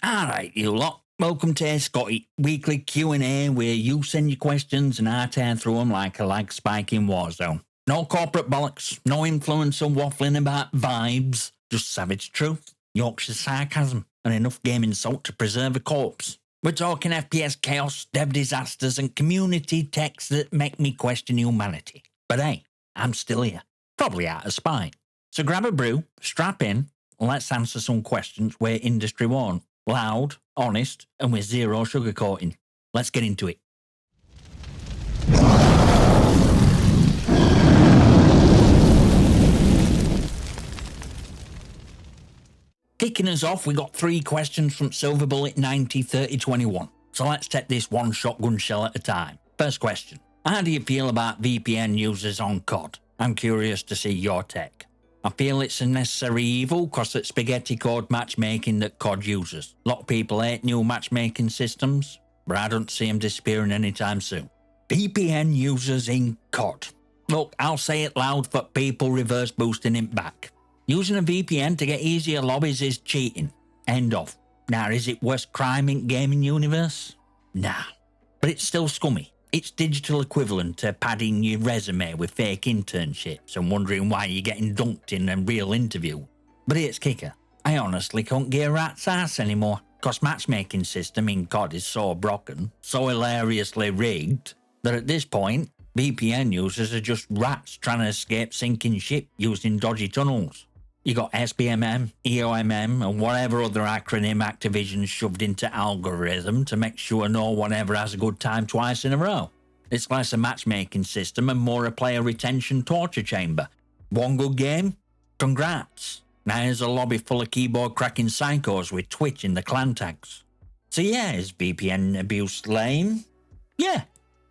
Alright, you lot. Welcome to Hey Scotty, weekly Q&A where you send your questions and I tear through them like a lag spike in Warzone. No corporate bollocks, no influencer waffling about vibes, just savage truth, Yorkshire sarcasm, and enough gaming salt to preserve a corpse. We're talking FPS chaos, dev disasters, and community texts that make me question humanity. But hey, I'm still here, probably out of spite. So grab a brew, strap in, and let's answer some questions we're industry worn. Loud, honest, and with zero sugarcoating. Let's get into it. Kicking us off, we got 3 questions from Silverbullet 903021. So let's take this one shotgun shell at a time. First question. How do you feel about VPN users on CoD? I'm curious to see your take. I feel it's a necessary evil because it's spaghetti code matchmaking that CoD uses. A lot of people hate new matchmaking systems, but I don't see them disappearing anytime soon. VPN users in CoD. Look, I'll say it loud for people reverse boosting it back. Using a VPN to get easier lobbies is cheating. End of. Now, is it worst crime in gaming universe? Nah. But it's still scummy. It's digital equivalent to padding your resume with fake internships and wondering why you're getting dunked in a real interview. But here's kicker. I honestly can't get a rat's ass anymore, cause matchmaking system in CoD is so broken, so hilariously rigged, that at this point, VPN users are just rats trying to escape sinking ship using dodgy tunnels. You got SBMM, EOMM, and whatever other acronym Activision shoved into algorithm to make sure no one ever has a good time twice in a row. It's less a matchmaking system and more a player retention torture chamber. One good game? Congrats. Now here's a lobby full of keyboard cracking psychos with Twitch in the clan tags. So yeah, is VPN abuse lame? Yeah.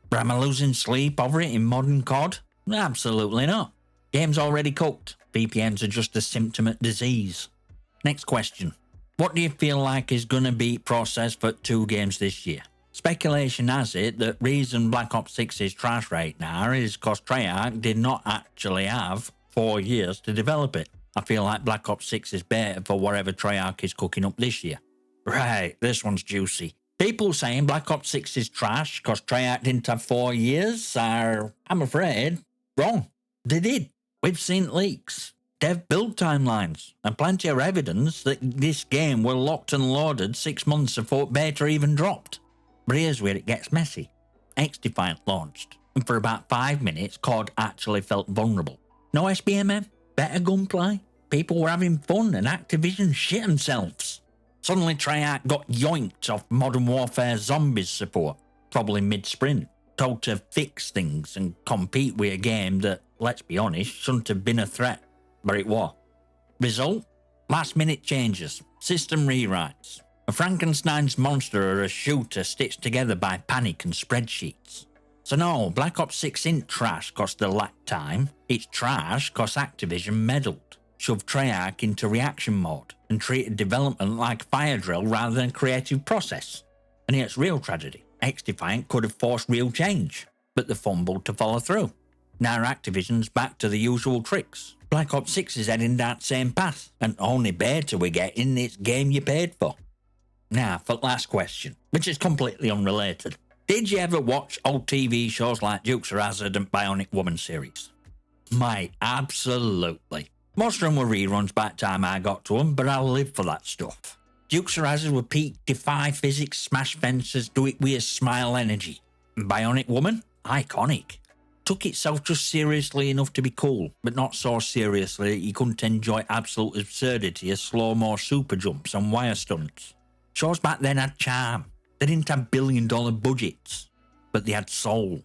But am I losing sleep over it in modern CoD? Absolutely not. Game's already cooked. VPNs are just a symptom of disease. Next question. What do you feel like is going to be processed for 2 games this year? Speculation has it that reason Black Ops 6 is trash right now is because Treyarch did not actually have 4 years to develop it. I feel like Black Ops 6 is better for whatever Treyarch is cooking up this year. Right, this one's juicy. People saying Black Ops 6 is trash because Treyarch didn't have 4 years are, I'm afraid, wrong. They did. We've seen leaks, dev build timelines, and plenty of evidence that this game were locked and loaded 6 months before beta even dropped. But here's where it gets messy. XDefiant launched, and for about 5 minutes CoD actually felt vulnerable. No SBMM, better gunplay, people were having fun and Activision shit themselves. Suddenly Treyarch got yoinked off Modern Warfare Zombies support, probably mid-sprint, told to fix things and compete with a game that, let's be honest, shouldn't have been a threat, but it was. Result? Last minute changes, system rewrites. A Frankenstein's monster or a shooter stitched together by panic and spreadsheets. So no, Black Ops 6 isn't trash cause they lacked time, it's trash cause Activision meddled, shoved Treyarch into reaction mode, and treated development like fire drill rather than creative process. And here's real tragedy. XDefiant could have forced real change, but they fumbled to follow through. Now Activision's back to the usual tricks. Black Ops 6 is heading that same path, and only beta we're getting is game you paid for. Now for last question, which is completely unrelated. Did you ever watch old TV shows like Dukes of Hazzard and Bionic Woman series? Mate, absolutely. Most of them were reruns by the time I got to them, but I live for that stuff. Dukes of Hazzard were peak, defy physics, smash fences, do it with a smile energy. And Bionic Woman? Iconic. Took itself just seriously enough to be cool, but not so seriously that you couldn't enjoy absolute absurdity as slow-mo super jumps and wire stunts. Shows back then had charm. They didn't have billion-dollar budgets, but they had soul.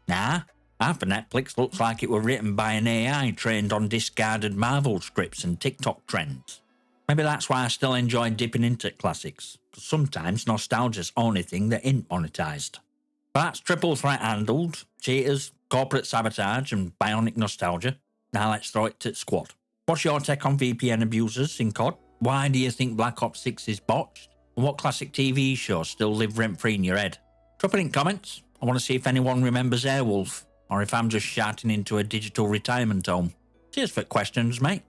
Nah, half of Netflix looks like it were written by an AI trained on discarded Marvel scripts and TikTok trends. Maybe that's why I still enjoy dipping into classics, because sometimes nostalgia's the only thing that ain't monetized. But that's triple threat handled, cheaters, corporate sabotage and bionic nostalgia. Now let's throw it to the squad. What's your take on VPN abusers in CoD? Why do you think Black Ops 6 is botched? And what classic TV shows still live rent-free in your head? Drop it in comments. I want to see if anyone remembers Airwolf, or if I'm just shouting into a digital retirement home. Cheers for questions, mate.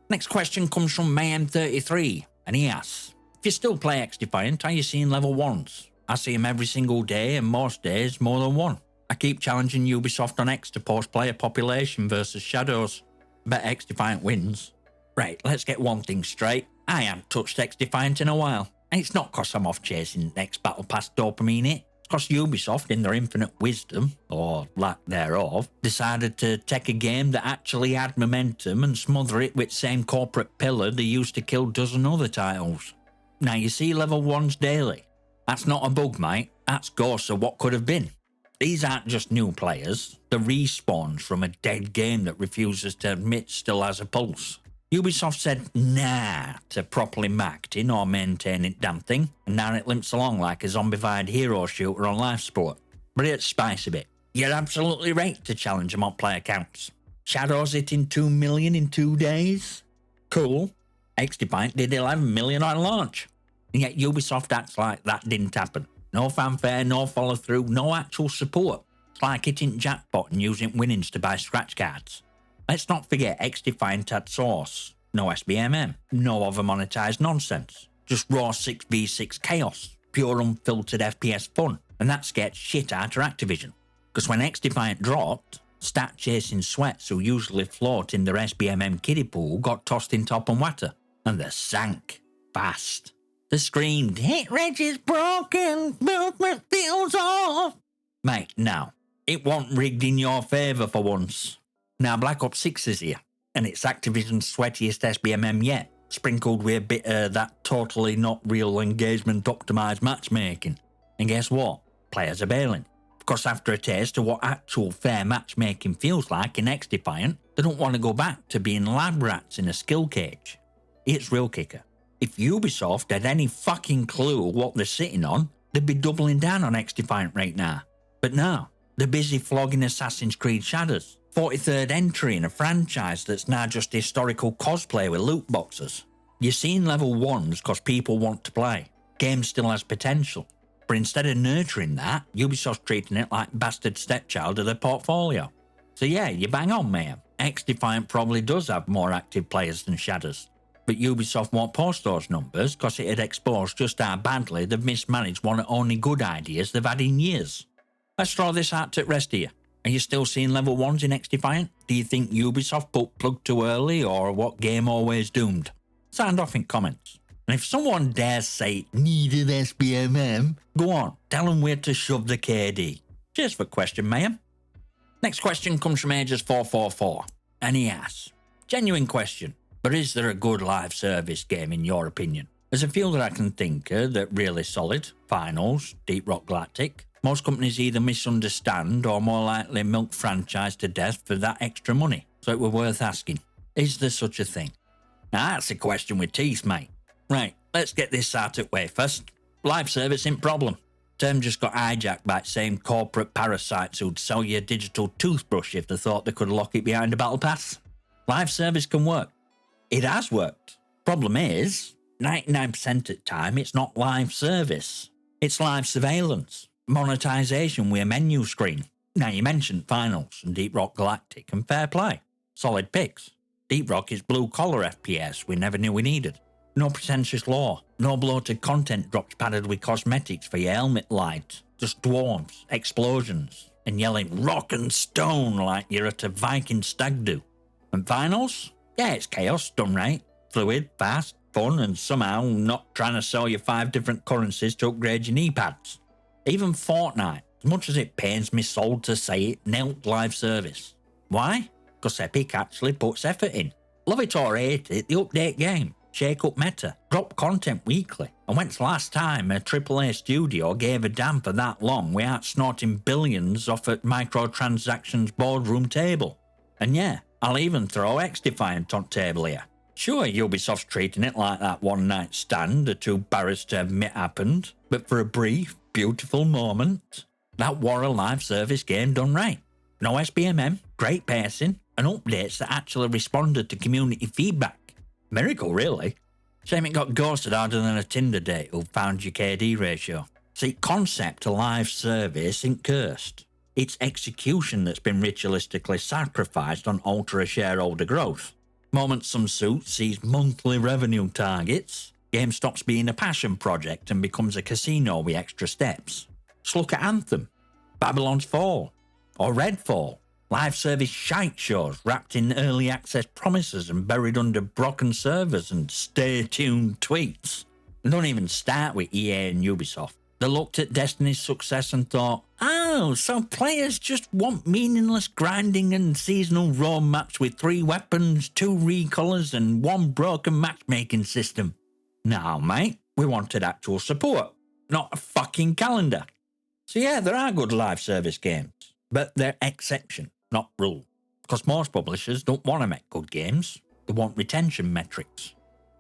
Next question comes from Mayhem33, and he asks, If you still play XDefiant, are you seeing level 1s? I see them every single day, and most days more than one. I keep challenging Ubisoft on X to post player population versus Shadows. Bet XDefiant wins. Right, let's get one thing straight. I haven't touched XDefiant in a while. And it's not cause I'm off chasing next Battle Pass dopamine hit. It's cause Ubisoft, in their infinite wisdom, or lack thereof, decided to take a game that actually had momentum and smother it with the same corporate pillar they used to kill dozen other titles. Now you see level 1s daily. That's not a bug, mate. That's ghosts of what could have been. These aren't just new players. They're respawns from a dead game that refuses to admit still has a pulse. Ubisoft said nah to properly marketing or maintaining damn thing, and now it limps along like a zombified hero shooter on life support. But it's spicy bit. You're absolutely right to challenge them on player counts. Shadows hitting 2 million in 2 days? Cool. XDefiant did 11 million on launch. And yet Ubisoft acts like that didn't happen. No fanfare, no follow through, no actual support. It's like hitting jackpot and using winnings to buy scratch cards. Let's not forget XDefiant had source, no SBMM, no other monetized nonsense. Just raw 6v6 chaos, pure unfiltered FPS fun, and that scared shit out of Activision. Because when XDefiant dropped, stat chasing sweats who usually float in their SBMM kiddie pool got tossed in top and water, and they sank fast. They screamed, "Hit reg is broken, movement feels off." Mate, no. It wasn't rigged in your favour for once. Now Black Ops 6 is here, and it's Activision's sweatiest SBMM yet, sprinkled with a bit of that totally not real engagement optimised matchmaking. And guess what? Players are bailing. Because after a taste of what actual fair matchmaking feels like in XDefiant, they don't want to go back to being lab rats in a skill cage. It's real kicker. If Ubisoft had any fucking clue what they're sitting on, they'd be doubling down on XDefiant right now. But no, they're busy flogging Assassin's Creed Shadows, 43rd entry in a franchise that's now just historical cosplay with loot boxes. You're seeing level 1s because people want to play. Game still has potential. But instead of nurturing that, Ubisoft's treating it like bastard stepchild of their portfolio. So yeah, you bang on, mate. XDefiant probably does have more active players than Shadows. But Ubisoft won't post those numbers because it'd expose just how badly they've mismanaged one of the only good ideas they've had in years. Let's throw this out to the rest of you. Are you still seeing level 1s in XDefiant? Do you think Ubisoft put plug too early, or what game always doomed? Sound off in comments. And if someone dares say needed SBMM, go on, tell them where to shove the KD. Cheers for question, ma'am. Next question comes from Ages444, and he asks, genuine question, but is there a good live service game in your opinion? There's a few that I can think of that really solid. Finals, Deep Rock Galactic. Most companies either misunderstand or more likely milk franchise to death for that extra money, so it were worth asking. Is there such a thing? Now that's a question with teeth, mate. Right, let's get this out of the way first. Live service ain't problem. Term just got hijacked by the same corporate parasites who'd sell you a digital toothbrush if they thought they could lock it behind a battle pass. Live service can work. It has worked. Problem is, 99% of the time it's not live service. It's live surveillance. Monetization with a menu screen. Now you mentioned Finals and Deep Rock Galactic, and fair play. Solid picks. Deep Rock is blue-collar FPS we never knew we needed. No pretentious lore. No bloated content drops padded with cosmetics for your helmet light. Just dwarves, explosions, and yelling rock and stone like you're at a Viking stag do. And Finals? Yeah, it's chaos done right. Fluid, fast, fun, and somehow not trying to sell you 5 different currencies to upgrade your knee pads. Even Fortnite, as much as it pains me soul to say it, nailed live service. Why? Because Epic actually puts effort in. Love it or hate it, the update game, shake up meta, drop content weekly. And when's the last time a AAA studio gave a damn for that long without snorting billions off at microtransactions boardroom table? And yeah, I'll even throw XDefiant on table here. Sure, Ubisoft's treating it like that one night stand they're too embarrassed to admit happened, but for a brief, beautiful moment, that were a live service game done right. No SBMM, great pacing, and updates that actually responded to community feedback. Miracle, really. Shame it got ghosted harder than a Tinder date who found your KD ratio. See, concept of live service ain't cursed. It's execution that's been ritualistically sacrificed on altar of shareholder growth. Moment some suit sees monthly revenue targets, Game stops being a passion project and becomes a casino with extra steps. Just look at Anthem, Babylon's Fall, or Redfall. Live service shite shows wrapped in early access promises and buried under broken servers and stay tuned tweets. And don't even start with EA and Ubisoft. They looked at Destiny's success and thought, oh, so players just want meaningless grinding and seasonal roam maps with 3 weapons, 2 recolors, and 1 broken matchmaking system. No, mate, we wanted actual support, not a fucking calendar. So yeah, there are good live service games, but they're exception, not rule. Because most publishers don't want to make good games, they want retention metrics.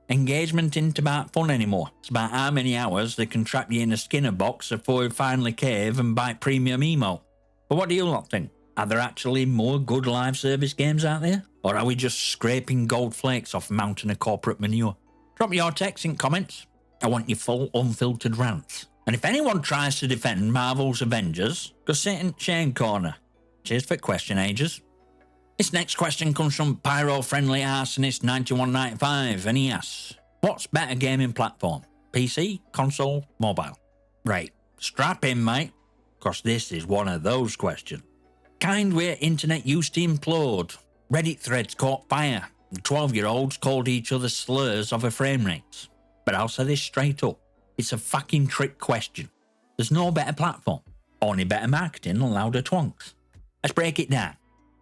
Engagement isn't about fun anymore. It's about how many hours they can trap you in a Skinner box before you finally cave and buy premium emote. But what do you lot think? Are there actually more good live service games out there? Or are we just scraping gold flakes off a mountain of corporate manure? Drop your text in comments. I want your full unfiltered rants. And if anyone tries to defend Marvel's Avengers, go sit in Shane Corner. Cheers for question ages. This next question comes from Pyro-Friendly Arsonist 9195, and he asks, what's better gaming platform? PC, console, mobile? Right, strap in, mate, because this is one of those questions. Kind where internet used to implode, Reddit threads caught fire, and 12-year-olds called each other slurs over frame rates. But I'll say this straight up, it's a fucking trick question. There's no better platform, only better marketing and louder twonks. Let's break it down.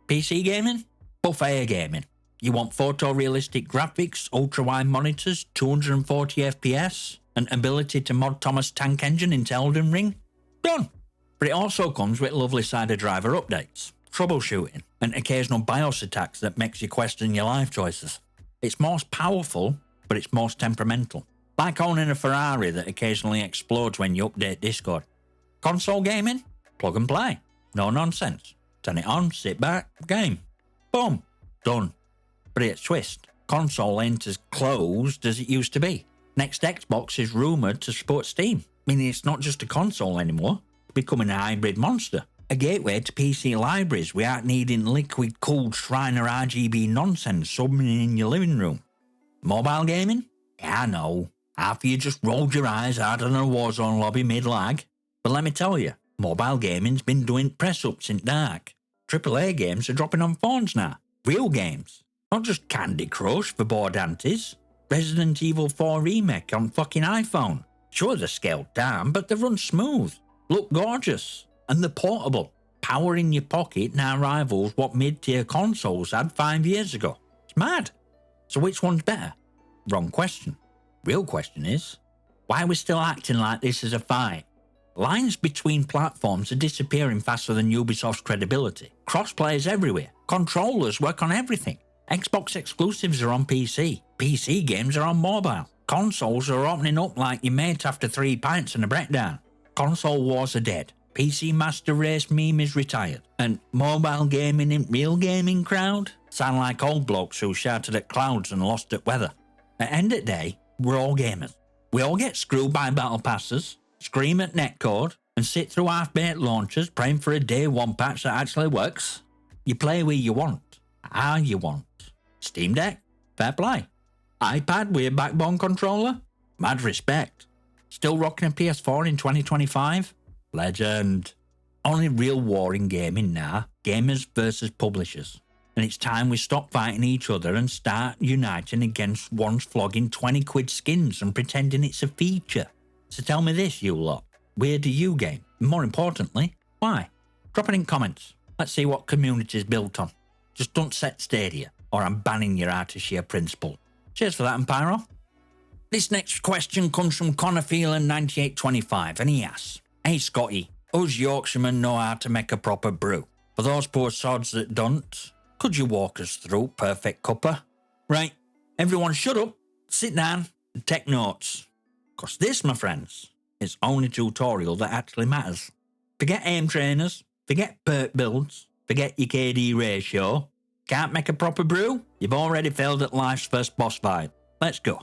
PC gaming? Buffet gaming. You want photorealistic graphics, ultra-wide monitors, 240 FPS, and ability to mod Thomas Tank Engine into Elden Ring? Done! But it also comes with lovely side of driver updates, troubleshooting, and occasional BIOS attacks that makes you question your life choices. It's most powerful, but it's most temperamental. Like owning a Ferrari that occasionally explodes when you update Discord. Console gaming? Plug and play. No nonsense. Turn it on, sit back, game. Boom. Done. But it's twist. Console ain't as closed as it used to be. Next Xbox is rumoured to support Steam, meaning it's not just a console anymore, it's becoming a hybrid monster. A gateway to PC libraries without needing liquid-cooled Shriner RGB nonsense summoning in your living room. Mobile gaming? Yeah, I know. Half of you just rolled your eyes out on a Warzone lobby mid-lag. But let me tell you, mobile gaming's been doing press-ups in dark. AAA games are dropping on phones now. Real games. Not just Candy Crush for bored aunties. Resident Evil 4 Remake on fucking iPhone. Sure, they're scaled down, but they run smooth. Look gorgeous. And they're portable. Power in your pocket now rivals what mid-tier consoles had 5 years ago. It's mad. So which one's better? Wrong question. Real question is, why are we still acting like this is a fight? Lines between platforms are disappearing faster than Ubisoft's credibility. Crossplay is everywhere. Controllers work on everything. Xbox exclusives are on PC. PC games are on mobile. Consoles are opening up like your mate after 3 pints and a breakdown. Console wars are dead. PC Master Race meme is retired. And mobile gaming in real gaming crowd sound like old blokes who shouted at clouds and lost at weather. At the end of the day, we're all gamers. We all get screwed by battle passes, scream at netcode, and sit through half-baked launchers praying for a day one patch that actually works. You play where you want, how you want. Steam Deck? Fair play. iPad with a backbone controller? Mad respect. Still rocking a PS4 in 2025? Legend. Only real war in gaming now, gamers versus publishers. And it's time we stop fighting each other and start uniting against one's flogging 20 quid skins and pretending it's a feature. So tell me this, you lot. Where do you game? And more importantly, why? Drop it in comments. Let's see what community's built on. Just don't set Stadia, or I'm banning your out of share principle. Cheers for that, Pyro. This next question comes from Connor Phelan 9825, and he asks, Hey Scotty, us Yorkshiremen know how to make a proper brew. For those poor sods that don't, could you walk us through perfect cuppa? Right, everyone shut up, sit down, and take notes. Because this, my friends, is only tutorial that actually matters. Forget aim trainers, forget perk builds, forget your KD ratio. Can't make a proper brew? You've already failed at life's first boss fight. Let's go.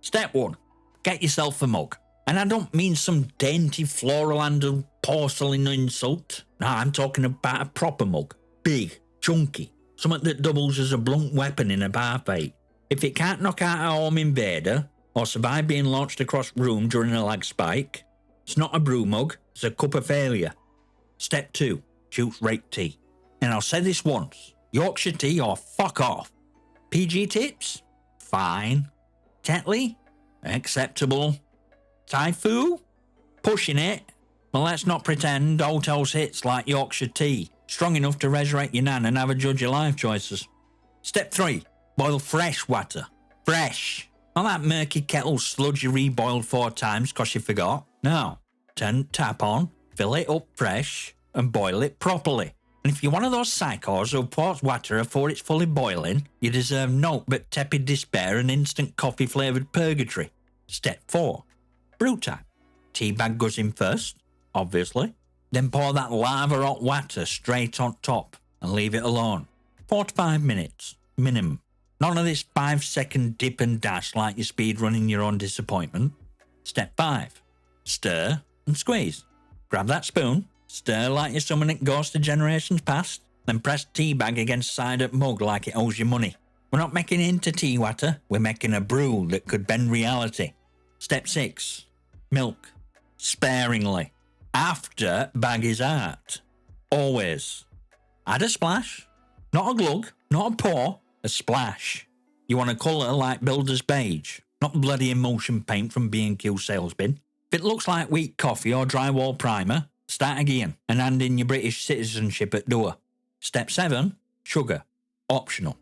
Step 1. Get yourself a mug. And I don't mean some dainty floral and porcelain insult. No, I'm talking about a proper mug. Big, chunky, something that doubles as a blunt weapon in a bar fight. If it can't knock out a home invader, or survive being launched across room during a lag spike. It's not a brew mug, it's a cup of failure. Step 2. Choose rate tea. And I'll say this once, Yorkshire tea or fuck off. PG tips? Fine. Tetley? Acceptable. Typhoo? Pushing it. Well, let's not pretend hotels hits like Yorkshire tea, strong enough to resurrect your nan and have a judge your life choices. Step 3. Boil fresh water. Fresh. Not that murky kettle sludge you reboiled 4 times cause you forgot. No. Turn tap on, fill it up fresh, and boil it properly. And if you're one of those psychos who pours water before it's fully boiling, you deserve naught but tepid despair and instant coffee-flavoured purgatory. Step 4. Brew time. Tea bag goes in first, obviously. Then pour that lava hot water straight on top and leave it alone. 4 to 5 minutes, minimum. None of this 5-second dip and dash like you're speedrunning your own disappointment. Step 5. Stir and squeeze. Grab that spoon, stir like you're summoning ghosts of generations past, then press tea bag against side up mug like it owes you money. We're not making it into tea water, we're making a brew that could bend reality. Step 6. Milk. Sparingly. After bag is out. Always. Add a splash. Not a glug, not a pour, a splash. You want a colour like Builder's Beige, not bloody emulsion paint from B&Q sales bin. If it looks like weak coffee or drywall primer, start again and hand in your British citizenship at door. Step 7. Sugar. Optional.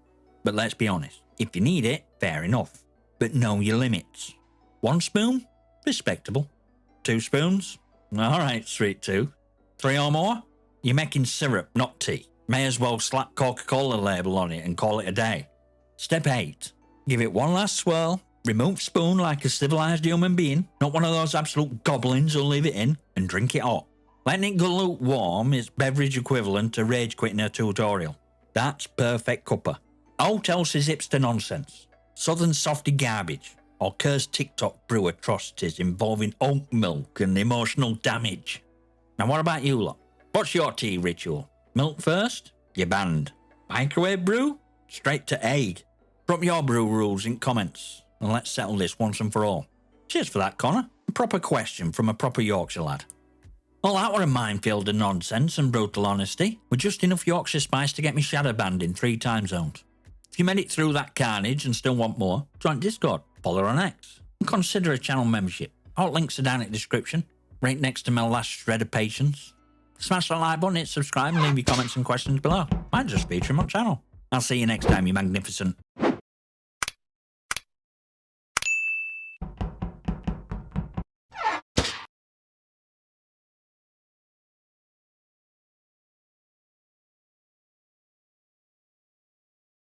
But let's be honest, if you need it, fair enough. But know your limits. 1 spoon? Respectable. 2 spoons? Alright, sweet tooth. 3 or more? You're making syrup, not tea. May as well slap Coca-Cola label on it and call it a day. Step 8. Give it one last swirl. Remove spoon like a civilised human being, not one of those absolute goblins who'll leave it in, and drink it hot. Letting it go lukewarm is beverage equivalent to rage quitting a tutorial. That's perfect cuppa. Out else is hipster nonsense, southern softy garbage, or cursed TikTok brew atrocities involving oat milk and emotional damage. Now what about you lot? What's your tea ritual? Milk first? You're banned. Microwave brew? Straight to egg. Drop your brew rules in comments, and let's settle this once and for all. Cheers for that, Connor. A proper question from a proper Yorkshire lad. Well, that were a minefield of nonsense and brutal honesty, with just enough Yorkshire spice to get me shadow banned in 3 time zones. If you made it through that carnage and still want more, join Discord, follow on X, and consider a channel membership. All links are down in the description, right next to my last shred of patience. Smash that like button, hit subscribe, and leave your comments and questions below. Might just feature on my channel. I'll see you next time, you magnificent.